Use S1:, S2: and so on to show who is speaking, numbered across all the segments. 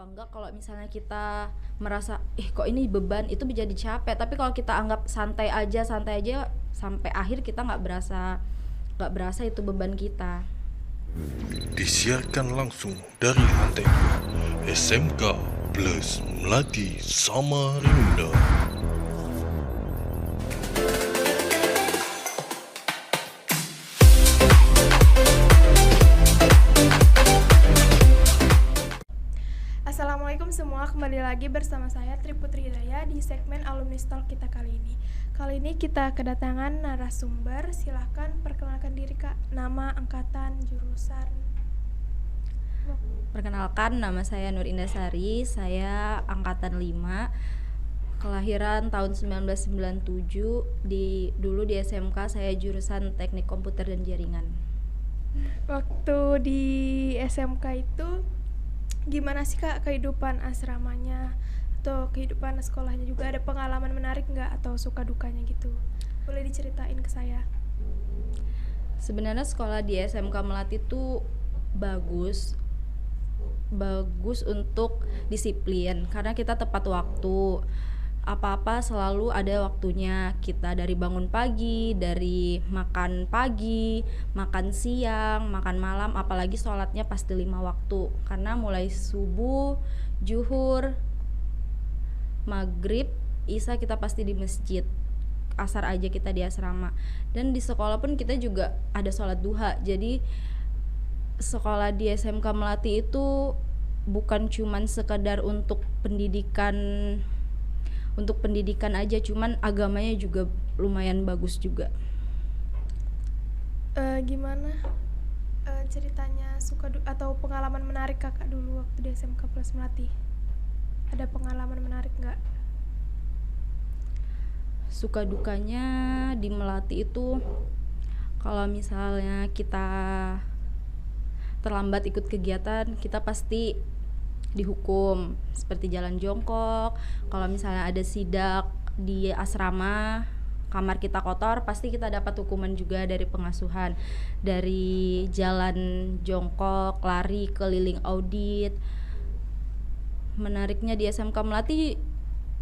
S1: apa enggak kalau misalnya kita merasa kok ini beban, itu menjadi capek. Tapi kalau kita anggap santai aja sampai akhir, kita nggak berasa itu beban kita.
S2: Disiarkan langsung dari antena SMK Plus Melati Samarinda.
S3: Assalamualaikum semua, kembali lagi bersama saya Tri Putri Hidayah di segmen Alumni Talk kita kali ini. Kali ini kita kedatangan narasumber, silahkan perkenalkan diri Kak, nama, angkatan, jurusan.
S1: Perkenalkan, nama saya Nur Indasari, saya angkatan 5, kelahiran tahun 1997, dulu di SMK saya jurusan Teknik Komputer dan Jaringan.
S3: Waktu di SMK itu gimana sih Kak kehidupan asramanya atau kehidupan sekolahnya juga, ada pengalaman menarik nggak atau suka dukanya gitu? Boleh diceritain ke saya.
S1: Sebenarnya sekolah di SMK Melati itu bagus untuk disiplin karena kita tepat waktu. Apa-apa selalu ada waktunya. Kita dari bangun pagi, dari makan pagi, makan siang, makan malam, apalagi sholatnya pasti 5 waktu. Karena mulai subuh, zuhur, maghrib, isya kita pasti di masjid. Asar aja kita di asrama. Dan di sekolah pun kita juga ada sholat duha. Jadi sekolah di SMK Melati itu bukan cuman sekedar untuk pendidikan aja, cuman agamanya juga lumayan bagus juga.
S3: Gimana ceritanya atau pengalaman menarik Kakak dulu waktu di SMK Plus Melati? Ada pengalaman menarik nggak?
S1: Suka dukanya di Melati itu, kalau misalnya kita terlambat ikut kegiatan, kita pasti dihukum, seperti jalan jongkok. Kalau misalnya ada sidak di asrama, kamar kita kotor, pasti kita dapat hukuman juga dari pengasuhan, dari jalan jongkok, lari keliling audit. Menariknya di SMK Melati,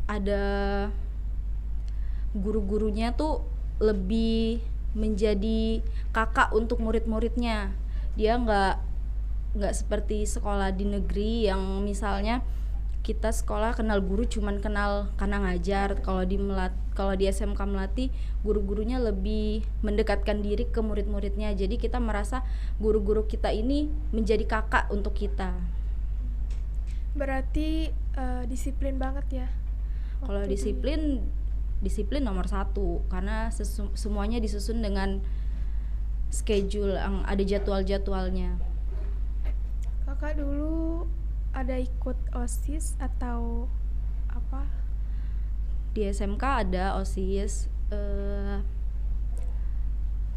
S1: ada guru-gurunya tuh lebih menjadi kakak untuk murid-muridnya. Dia nggak seperti sekolah di negeri yang misalnya kita sekolah kenal guru cuman kenal karena ngajar. Kalau di SMK Melati, guru-gurunya lebih mendekatkan diri ke murid-muridnya. Jadi kita merasa guru-guru kita ini menjadi kakak untuk kita.
S3: Berarti disiplin banget ya?
S1: Kalau disiplin nomor 1, karena semuanya disusun dengan schedule yang ada jadwal-jadwalnya.
S3: Kakak dulu ada ikut OSIS atau apa?
S1: Di SMK ada OSIS.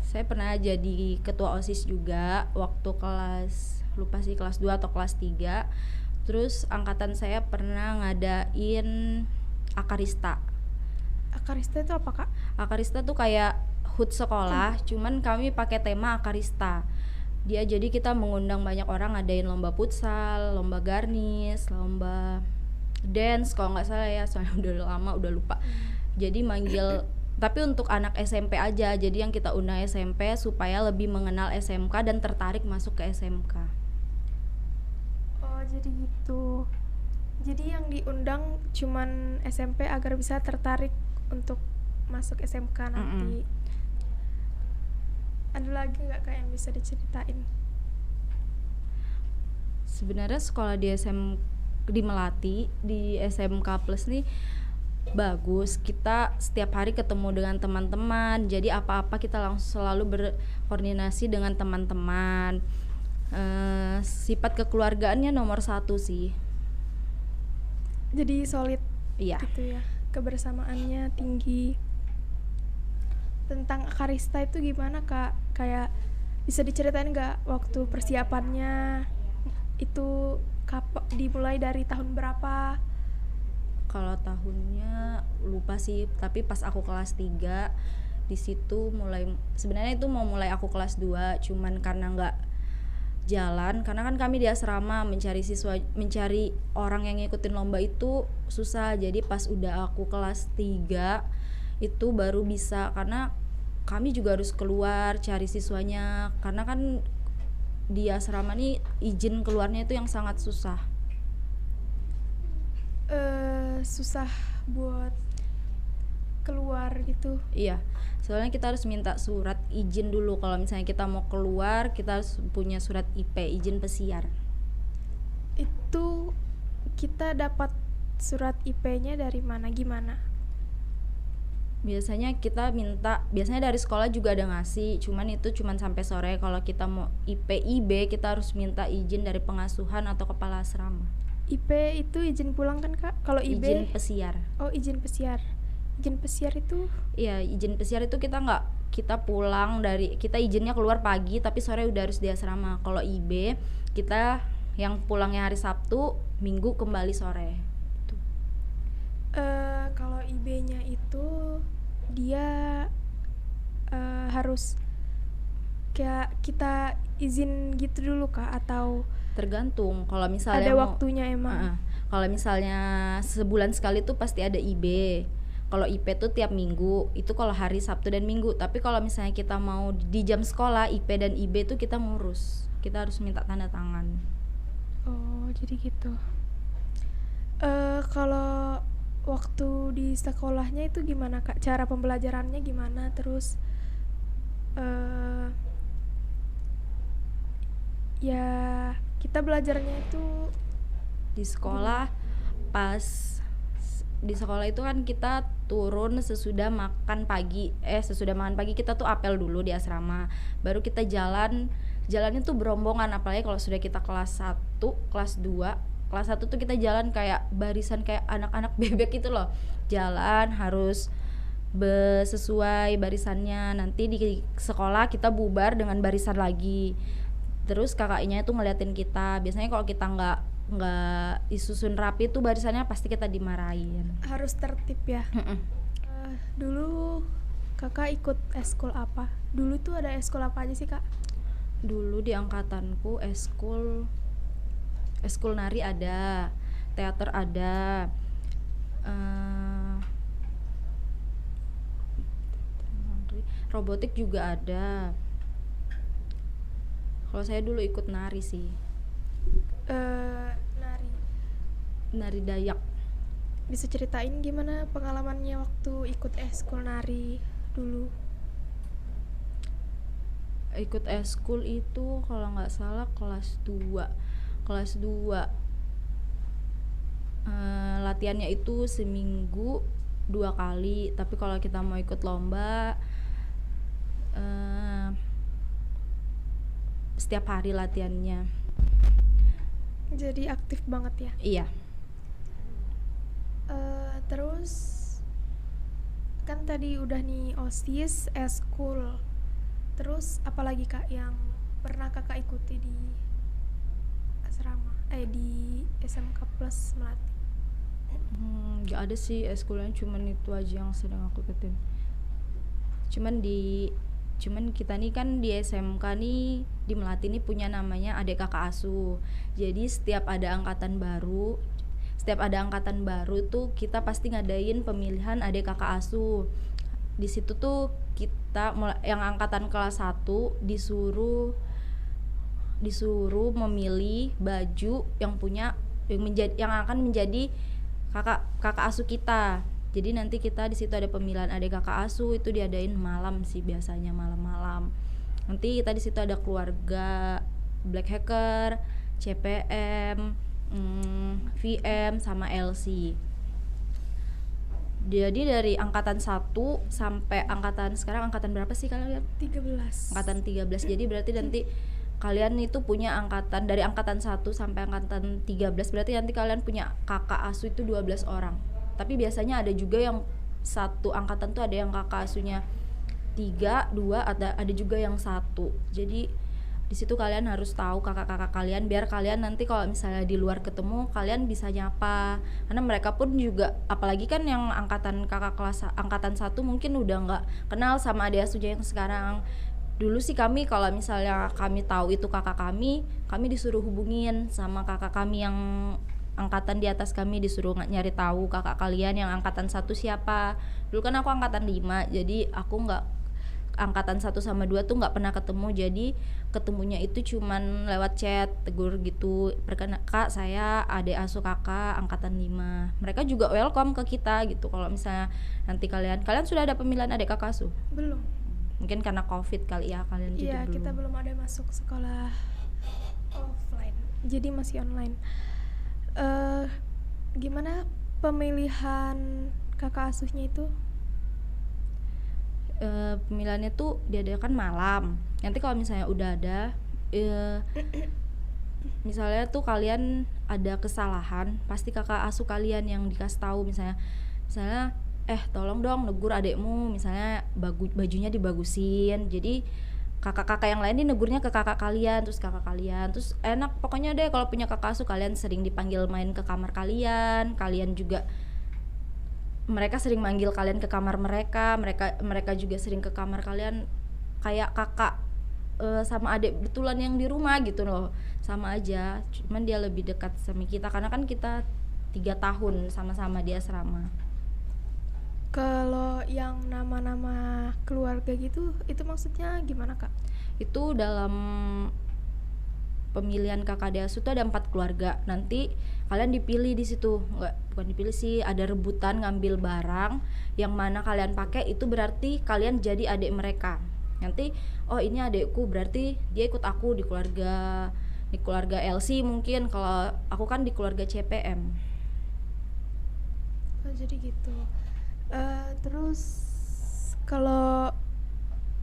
S1: Saya pernah jadi ketua OSIS juga waktu lupa sih kelas 2 atau kelas 3. Terus angkatan saya pernah ngadain Akarista.
S3: Akarista itu apa Kak?
S1: Akarista tuh kayak HUT sekolah, cuman kami pakai tema Akarista. Jadi kita mengundang banyak orang, ngadain lomba futsal, lomba garnis, lomba dance kalau nggak salah ya, soalnya udah lama udah lupa. Jadi manggil tapi untuk anak SMP aja, jadi yang kita undang SMP supaya lebih mengenal SMK dan tertarik masuk ke SMK.
S3: Oh jadi gitu. Jadi yang diundang cuman SMP agar bisa tertarik untuk masuk SMK nanti. Ada lagi nggak Kak yang bisa diceritain?
S1: Sebenarnya sekolah di Melati, di SMK Plus nih bagus. Kita setiap hari ketemu dengan teman-teman, jadi apa-apa kita langsung selalu berkoordinasi dengan teman-teman. Sifat kekeluargaannya nomor 1 sih.
S3: Jadi solid.
S1: Iya.
S3: Gitu ya, kebersamaannya tinggi. Tentang Akarista itu gimana Kak? Kayak bisa diceritain nggak waktu persiapannya? Itu dimulai dari tahun berapa?
S1: Kalau tahunnya lupa sih, tapi pas aku kelas 3 di situ sebenarnya itu mau mulai aku kelas 2, cuman karena jalan, karena kan kami di asrama mencari orang yang ngikutin lomba itu susah. Jadi pas udah aku kelas 3 itu baru bisa, karena kami juga harus keluar cari siswanya, karena kan di asrama nih izin keluarnya itu yang sangat susah.
S3: Susah buat keluar gitu.
S1: Iya, soalnya kita harus minta surat izin dulu. Kalau misalnya kita mau keluar, kita harus punya surat IP, izin pesiar.
S3: Itu kita dapat surat IP-nya dari mana, gimana?
S1: Biasanya dari sekolah juga ada ngasih, cuman itu cuman sampai sore. Kalau kita mau IP IB, kita harus minta izin dari pengasuhan atau kepala asrama.
S3: IP itu izin pulang kan Kak? Kalau IB?
S1: Izin pesiar.
S3: Oh, izin pesiar. Izin pesiar itu?
S1: Iya, izin pesiar itu kita izinnya keluar pagi tapi sore udah harus di asrama. Kalau IB kita yang pulangnya hari Sabtu, Minggu kembali sore. Gitu.
S3: Kalau IB-nya itu dia harus kayak kita izin gitu dulu Kak, atau
S1: Tergantung. Kalau misalnya
S3: ada waktunya emang?
S1: Kalau misalnya sebulan sekali tuh pasti ada IB. Kalau IP tuh tiap minggu, itu kalau hari Sabtu dan Minggu. Tapi kalau misalnya kita mau di jam sekolah, IP dan IB tuh kita ngurus, kita harus minta tanda tangan.
S3: Oh, jadi gitu. Kalau waktu di sekolahnya itu gimana Kak? Cara pembelajarannya gimana? Terus ya kita belajarnya itu
S1: Di sekolah di sekolah itu kan kita turun sesudah makan pagi kita tuh apel dulu di asrama, baru kita jalannya tuh berombongan. Apalagi kalau sudah kita kelas 1, kelas 1 tuh kita jalan kayak barisan, kayak anak-anak bebek gitu loh. Jalan harus sesuai barisannya. Nanti di sekolah kita bubar dengan barisan lagi. Terus kakaknya itu ngeliatin kita. Biasanya kalau kita nggak disusun rapi tuh barisannya, pasti kita dimarahin.
S3: harus tertib ya. Dulu Kakak ikut eskul apa? Dulu tuh ada eskul apa aja sih Kak?
S1: Dulu di angkatanku eskul nari ada, teater ada, robotik juga ada. Kalau saya dulu ikut nari sih, nari Dayak.
S3: Bisa ceritain gimana pengalamannya waktu ikut eskul nari dulu?
S1: Ikut eskul itu kalau nggak salah kelas 2. Latihannya itu seminggu 2 kali, tapi kalau kita mau ikut lomba setiap hari latihannya.
S3: Jadi aktif banget ya.
S1: Iya.
S3: Terus kan tadi udah nih OSIS, eskul. Terus apalagi Kak yang pernah Kakak ikuti di asrama? Di SMK Plus Melati?
S1: Gak ada sih eskulnya, cuman itu aja yang sedang aku ikutin. Cuman kita nih kan di SMK nih di Melati nih punya namanya adik kakak asuh. Jadi setiap ada angkatan baru tuh kita pasti ngadain pemilihan adik kakak asuh. Di situ tuh kita yang angkatan kelas 1 disuruh memilih baju yang akan menjadi kakak asuh kita. Jadi nanti kita di situ ada pemilihan adik kakak asuh, itu diadain malam sih, biasanya malam-malam. Nanti kita di situ ada keluarga, Black Hacker, CPM, VM sama LC. Jadi dari angkatan 1 sampai sekarang angkatan berapa sih kalian?
S3: 13.
S1: Angkatan 13. Jadi berarti nanti kalian itu punya angkatan dari angkatan 1 sampai angkatan 13, berarti nanti kalian punya kakak asuh itu 12 orang. Tapi biasanya ada juga yang satu angkatan tuh ada yang kakak asuhnya 3, 2, ada juga yang 1. Jadi di situ kalian harus tahu kakak-kakak kalian, biar kalian nanti kalau misalnya di luar ketemu kalian bisa nyapa. Karena mereka pun juga, apalagi kan yang angkatan 1 mungkin udah nggak kenal sama adik asuhnya yang sekarang. Dulu sih kami kalau misalnya kami tahu itu kakak kami disuruh hubungin sama kakak kami yang angkatan di atas kami, disuruh nyari tahu kakak kalian yang angkatan 1 siapa. Dulu kan aku angkatan 5, jadi aku nggak angkatan 1 sama 2 tuh nggak pernah ketemu, jadi ketemunya itu cuman lewat chat, tegur gitu, perkenalkan kak saya adik asuh kakak angkatan 5. Mereka juga welcome ke kita gitu kalau misalnya nanti kalian sudah ada pemilihan adik kakak asuh.
S3: Belum.
S1: Mungkin karena covid kali ya kalian juga
S3: Iya,
S1: belum.
S3: kita belum ada masuk sekolah offline, jadi masih online. Gimana pemilihan kakak asuhnya itu?
S1: Pemilihannya tuh diadakan malam. Nanti kalau misalnya udah ada misalnya tuh kalian ada kesalahan, pasti kakak asuh kalian yang dikasih tahu, misalnya tolong dong negur adekmu, misalnya bajunya dibagusin. Jadi kakak-kakak yang lain negurnya ke kakak kalian, terus enak pokoknya deh kalau punya kakak asuh. Kalian sering dipanggil main ke kamar kalian juga mereka sering manggil kalian ke kamar mereka juga sering ke kamar kalian, kayak kakak sama adik betulan yang di rumah gitu loh, sama aja, cuman dia lebih dekat sama kita karena kan kita 3 tahun sama-sama di asrama.
S3: Kalau yang nama-nama keluarga gitu, itu maksudnya gimana kak?
S1: Itu dalam pemilihan kakak asuh tuh ada 4 keluarga. Nanti kalian dipilih di situ, bukan dipilih sih, ada rebutan ngambil barang yang mana kalian pakai, itu berarti kalian jadi adik mereka. Nanti ini adikku, berarti dia ikut aku di keluarga LC mungkin, kalau aku kan di keluarga CPM.
S3: Oh, jadi gitu. Terus kalau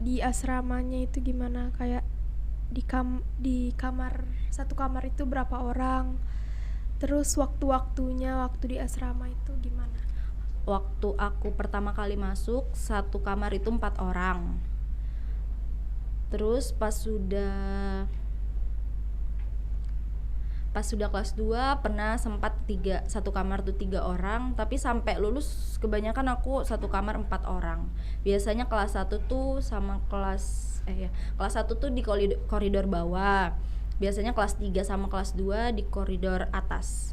S3: di asramanya itu gimana, kayak di kamar, satu kamar itu berapa orang, terus waktu di asrama itu gimana?
S1: Waktu aku pertama kali masuk, satu kamar itu 4 orang. Terus pas sudah kelas 2 pernah sempat satu kamar tuh 3 orang, tapi sampai lulus kebanyakan aku satu kamar 4 orang. Biasanya kelas 1 tuh sama kelas 1 tuh di koridor bawah. Biasanya kelas 3 sama kelas 2 di koridor atas.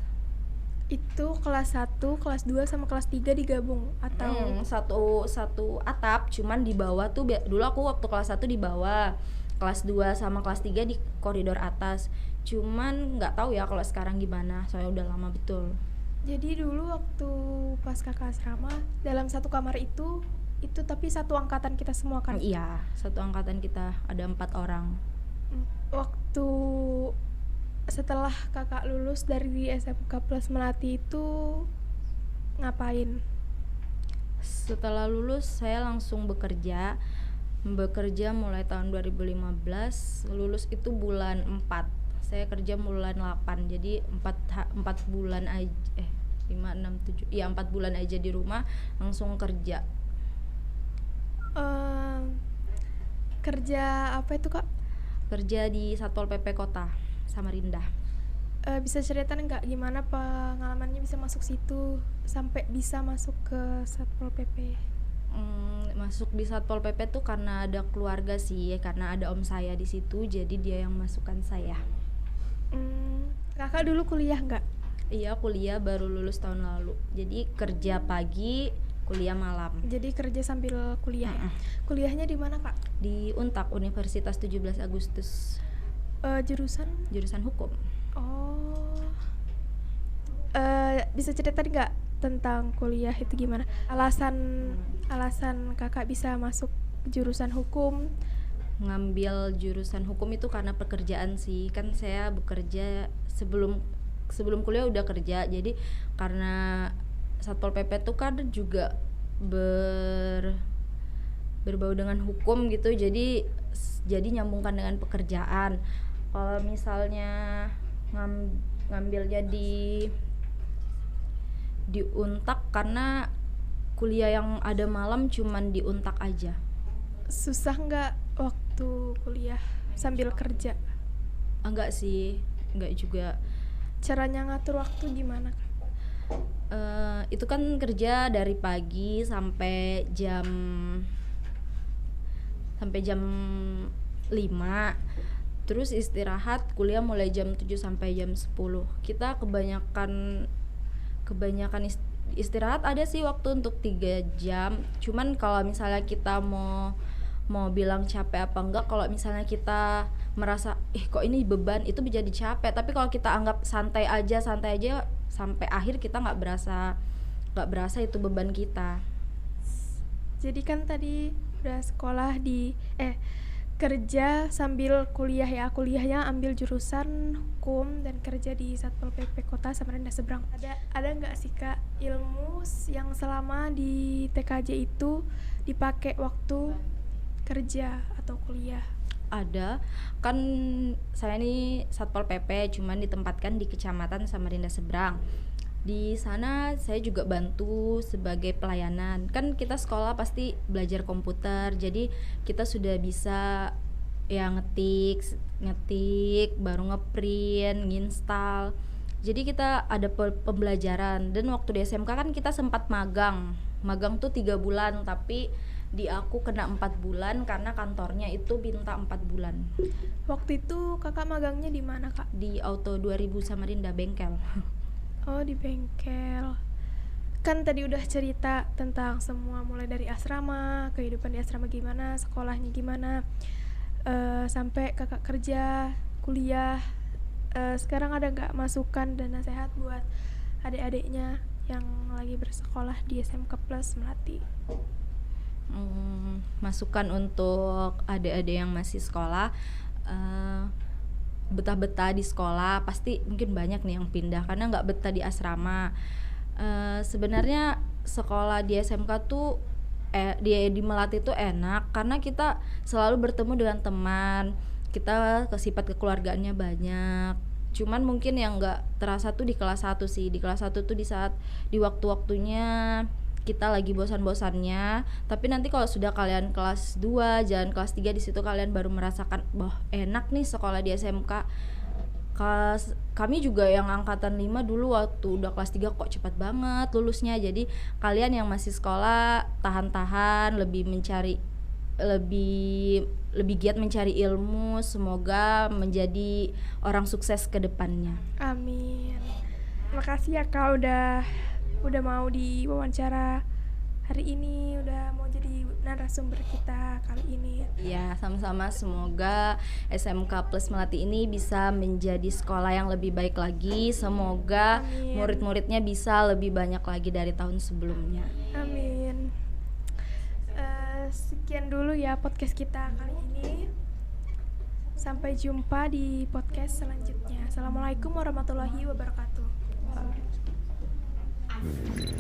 S3: Itu kelas 1, kelas 2 sama kelas 3 digabung atau
S1: satu atap, cuman di bawah tuh dulu aku waktu kelas 1 di bawah, kelas 2 sama kelas 3 di koridor atas. Cuman nggak tahu ya kalau sekarang gimana, soalnya udah lama betul.
S3: Jadi dulu waktu pas kakak asrama dalam satu kamar itu tapi satu angkatan kita semua kan?
S1: Iya, satu angkatan kita ada 4 orang.
S3: Waktu setelah kakak lulus dari SMK Plus Melati itu ngapain?
S1: Setelah lulus saya langsung bekerja mulai tahun 2015. Lulus itu bulan 4, saya kerja bulan 8, jadi 4 bulan aja 5, 6, 7 ya 4 bulan aja di rumah langsung kerja.
S3: Kerja apa itu kak?
S1: Kerja di Satpol PP Kota Samarinda.
S3: Bisa ceritain nggak gimana pengalamannya bisa masuk situ sampai bisa masuk ke Satpol PP?
S1: Masuk di Satpol PP tuh karena ada keluarga sih, karena ada om saya di situ, jadi dia yang masukkan saya.
S3: Kakak dulu kuliah nggak?
S1: Iya, kuliah baru lulus tahun lalu, jadi kerja pagi, kuliah malam.
S3: Jadi kerja sambil kuliah ya? Kuliahnya di mana kak?
S1: Di Untak, Universitas 17 Agustus. Jurusan hukum.
S3: Oh. Bisa ceritain nggak tentang kuliah itu gimana? Alasan kakak bisa masuk jurusan hukum?
S1: Ngambil jurusan hukum itu karena pekerjaan sih, kan saya bekerja sebelum kuliah udah kerja, jadi karena Satpol PP tuh kan juga berbau dengan hukum gitu, jadi nyambungkan dengan pekerjaan. Kalau misalnya ngambilnya di Untak karena kuliah yang ada malam cuman di Untak aja.
S3: Susah nggak waktu kuliah sambil kerja?
S1: Enggak sih, enggak juga.
S3: Caranya ngatur waktu gimana kak?
S1: Itu kan kerja dari pagi sampai sampai jam 5. Terus istirahat, kuliah mulai jam 7 sampai jam 10. Kita kebanyakan istirahat ada sih waktu untuk 3 jam. Cuman kalau misalnya kita mau bilang capek apa enggak, kalau misalnya kita merasa kok ini beban, itu menjadi capek. Tapi kalau kita anggap santai aja sampai akhir, kita nggak berasa itu beban kita.
S3: Jadi kan tadi udah sekolah kerja sambil kuliah ya, kuliahnya ambil jurusan hukum dan kerja di Satpol PP Kota Samarinda Seberang. Ada nggak sih Kak ilmu yang selama di TKJ itu dipakai waktu kerja atau kuliah?
S1: Ada, kan saya ini Satpol PP, cuman ditempatkan di Kecamatan Samarinda Seberang. Di sana saya juga bantu sebagai pelayanan. Kan kita sekolah pasti belajar komputer, jadi kita sudah bisa ya ngetik, baru ngeprint, nginstal. Jadi kita ada pembelajaran. Dan waktu di SMK kan kita sempat magang tuh 3 bulan, tapi di aku kena 4 bulan karena kantornya itu minta 4 bulan.
S3: Waktu itu kakak magangnya di mana Kak?
S1: Di Auto 2000 Samarinda, bengkel.
S3: Oh, di bengkel. Kan tadi udah cerita tentang semua, mulai dari asrama, kehidupan di asrama gimana, sekolahnya gimana, sampai kakak kerja, kuliah. Sekarang ada nggak masukan dan nasihat buat adik-adiknya yang lagi bersekolah di SMK Plus Melati?
S1: Masukan untuk adik-adik yang masih sekolah, betah-betah di sekolah. Pasti mungkin banyak nih yang pindah karena nggak betah di asrama. Sebenarnya sekolah di SMK tuh di Melati tuh enak karena kita selalu bertemu dengan teman, kita sifat kekeluargaannya banyak. Cuman mungkin yang nggak terasa tuh di kelas 1 sih. Di kelas 1 tuh di waktu-waktunya kita lagi bosan-bosannya, tapi nanti kalau sudah kalian kelas 2, jalan kelas 3, di situ kalian baru merasakan, enak nih sekolah di SMK. Kami juga yang angkatan 5 dulu waktu udah kelas 3 kok cepat banget lulusnya. Jadi kalian yang masih sekolah tahan-tahan, lebih giat mencari ilmu, semoga menjadi orang sukses ke depannya.
S3: Amin. Makasih ya Kak udah mau diwawancara hari ini, udah mau jadi narasumber kita kali ini.
S1: Ya, sama-sama. Semoga SMK Plus Melati ini bisa menjadi sekolah yang lebih baik lagi. Semoga
S3: Amin.
S1: murid-muridnya bisa lebih banyak lagi dari tahun sebelumnya.
S3: Amin. Sekian dulu ya podcast kita kali ini. Sampai jumpa di podcast selanjutnya. Assalamualaikum warahmatullahi wabarakatuh.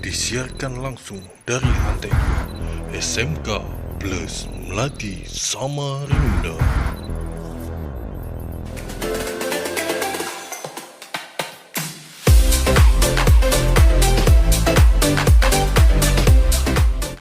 S2: Disiarkan langsung dari antena SMK Plus Melati Samarinda.